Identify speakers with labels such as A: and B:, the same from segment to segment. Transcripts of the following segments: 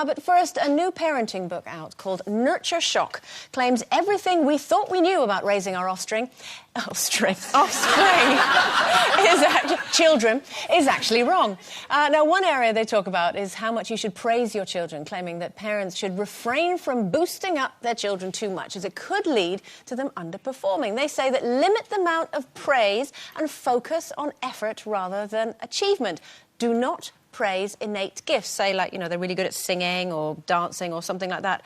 A: But first, a new parenting book out called Nurture Shock claims everything we thought we knew about raising our children is actually wrong. Now, one area they talk about is how much you should praise your children, claiming that parents should refrain from boosting up their children too much, as it could lead to them underperforming. They say that limit the amount of praise and focus on effort rather than achievement. Do not praise innate gifts, say, like, you know, they're really good at singing or dancing or something like that.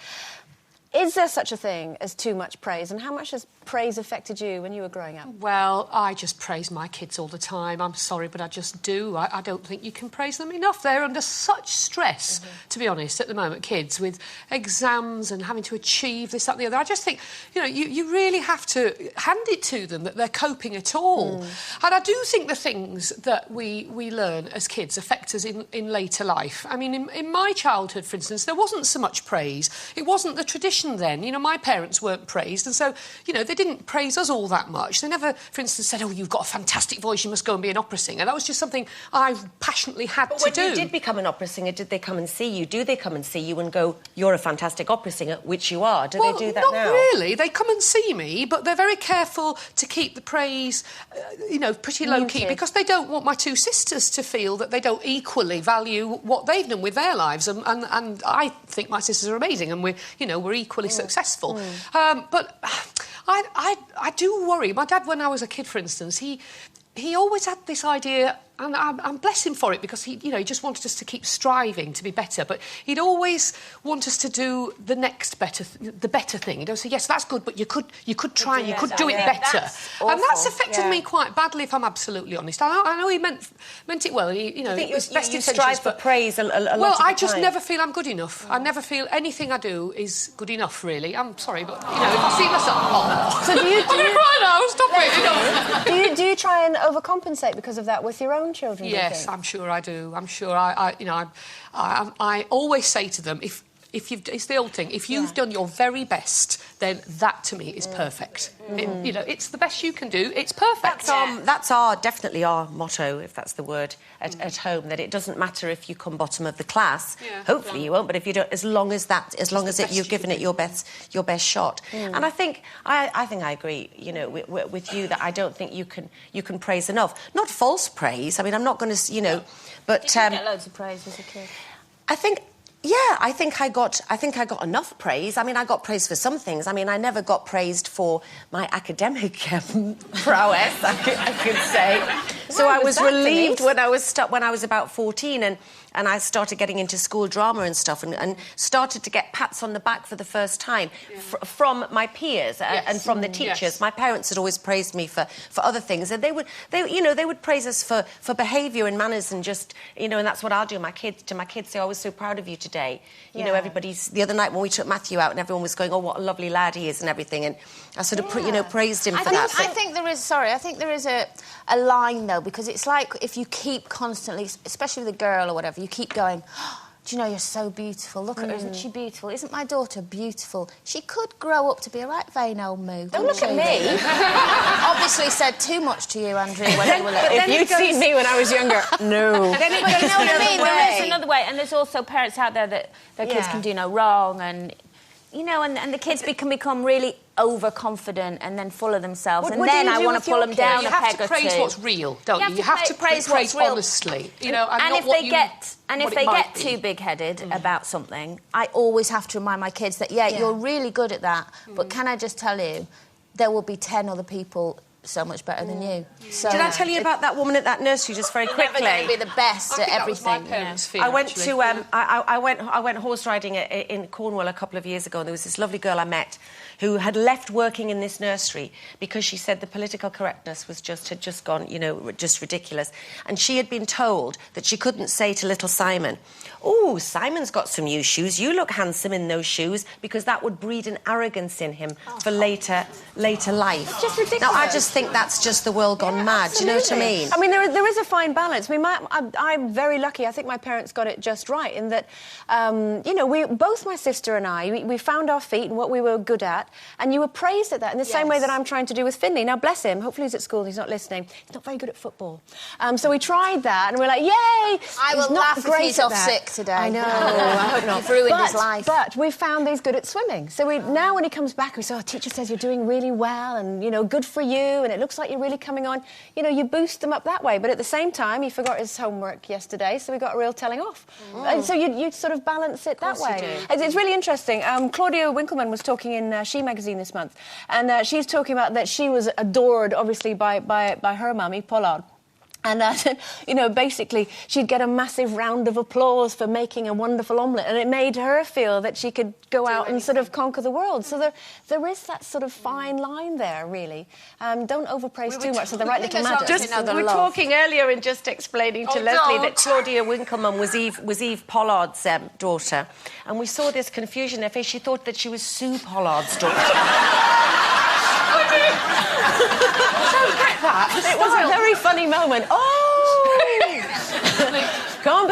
A: Is there such a thing as too much praise? And how much has praise affected you when you were growing up?
B: Well, I just praise my kids all the time. I'm sorry, but I just do. I don't think you can praise them enough. They're under such stress, to be honest, at the moment, kids, with exams and having to achieve this, that and the other. I just think, you know, you really have to hand it to them that they're coping at all. And I do think the things that we learn as kids affect us in later life. I mean, in my childhood, for instance, there wasn't so much praise. It wasn't the tradition then. You know, my parents weren't praised, and so, you know, they didn't praise us all that much. They never, for instance, said, oh, you've got a fantastic voice, you must go and be an opera singer. That was just something I passionately had to do.
C: But when you did become an opera singer, did they come and see you? Do they come and see you and go, you're a fantastic opera singer, which you are? Do they do that now?
B: Not really. They come and see me, but they're very careful to keep the praise, you know, pretty low-key, because they don't want my two sisters to feel that they don't equally value what they've done with their lives. And I think my sisters are amazing, and we're equally successful. But I do worry. My dad, when I was a kid, for instance, he always had this idea, and I'm bless him for it, because he just wanted us to keep striving to be better. But he'd always want us to do the next better thing. He'd always say, yes, that's good, but you could try and you could do it better. And that's affected me quite badly, if I'm absolutely honest. I know he meant it well. It was best
C: you strive for praise a lot of the time.
B: Well, I just never feel I'm good enough. I never feel anything I do is good enough, really. I'm sorry, but, if I see myself...
A: So do you...
B: I'm going to cry now, stop it!
A: Do you try and overcompensate because of that with your own children?
B: Yes, I'm sure I do. I'm sure I always say to them, if you've, it's the old thing, if you've done your very best, then that to me is perfect. It's the best you can do. It's perfect.
C: That's definitely our motto, if that's the word, at home. That it doesn't matter if you come bottom of the class. Hopefully you won't, but if you don't, as long as you've given it your best shot. And I think I agree. With you that I don't think you can praise enough. Not false praise. I mean, I'm not going to, but
D: did you get loads of praise as a kid?
C: I think I got enough praise. I mean, I got praise for some things. I mean, I never got praised for my academic prowess, I could say. So I was relieved when I was about 14 and I started getting into school drama and stuff and started to get pats on the back for the first time from my peers and from the teachers. Yes. My parents had always praised me for other things, and they would praise us for behaviour and manners and just, and that's what I'll do to my kids. Say, I was so proud of you today. Everybody's... The other night when we took Matthew out and everyone was going, oh, what a lovely lad he is and everything, and I sort of praised him for that.
D: I think there is a line, though, because it's like if you keep constantly, especially with a girl or whatever, you keep going, oh, do you know, you're so beautiful. Look at her, isn't she beautiful? Isn't my daughter beautiful? She could grow up to be a right vain old moo.
A: Don't look at me.
D: Obviously said too much to you, Andrea, when you were little.
A: If you'd seen me when I was younger, no.
D: But you know what I mean? There is another way, and there's also parents out there that their kids can do no wrong, and... and the kids can become really overconfident and then full of themselves, and then I want to pull them down a peg or two.
B: You have to praise what's real, don't you? You have to praise what's honestly.
D: And if they get too big-headed about something, I always have to remind my kids that, you're really good at that, but can I just tell you, there will be 10 other people so much better than you. So,
C: did I tell you about that woman at that nursery just very quickly?
D: You're never going to be the best at everything.
C: I went to I went horse riding in Cornwall a couple of years ago, and there was this lovely girl I met who had left working in this nursery because she said the political correctness had just gone, just ridiculous. And she had been told that she couldn't say to little Simon, oh, Simon's got some new shoes, you look handsome in those shoes, because that would breed an arrogance in him for later life.
A: It's just ridiculous.
C: Now, I just think that's just the world gone mad. Do you know what I mean?
A: I mean, there is a fine balance. I mean, I'm very lucky. I think my parents got it just right in that, you know, both my sister and I, we found our feet and what we were good at, and you were praised at that in the same way that I'm trying to do with Finley. Now, bless him. Hopefully he's at school and he's not listening. He's not very good at football. So we tried that, and we're like, yay!
D: I will laugh if he's off sick today.
A: I know. I hope not.
D: You've ruined his life.
A: But we found he's good at swimming. So now when he comes back, we say, oh, teacher says you're doing really well and, you know, good for you and it looks like you're really coming on. You know, you boost them up that way. But at the same time, he forgot his homework yesterday, so we got a real telling off. And so you sort of balance it that way. It's really interesting. Claudia Winkleman was talking in She magazine this month, and she's talking about that she was adored, obviously, by her mummy, Pollard. And, you know, basically, she'd get a massive round of applause for making a wonderful omelette, and it made her feel that she could go out and sort of conquer the world. So there is that sort of fine line there, really. Don't overpraise too much, so the right little magic.
C: We were talking earlier and just explaining to Lesley that Claudia Winkleman was Eve Pollard's daughter, and we saw this confusion in her face. She thought that she was Sue Pollard's daughter.
A: It was a very funny moment. Oh! Go on.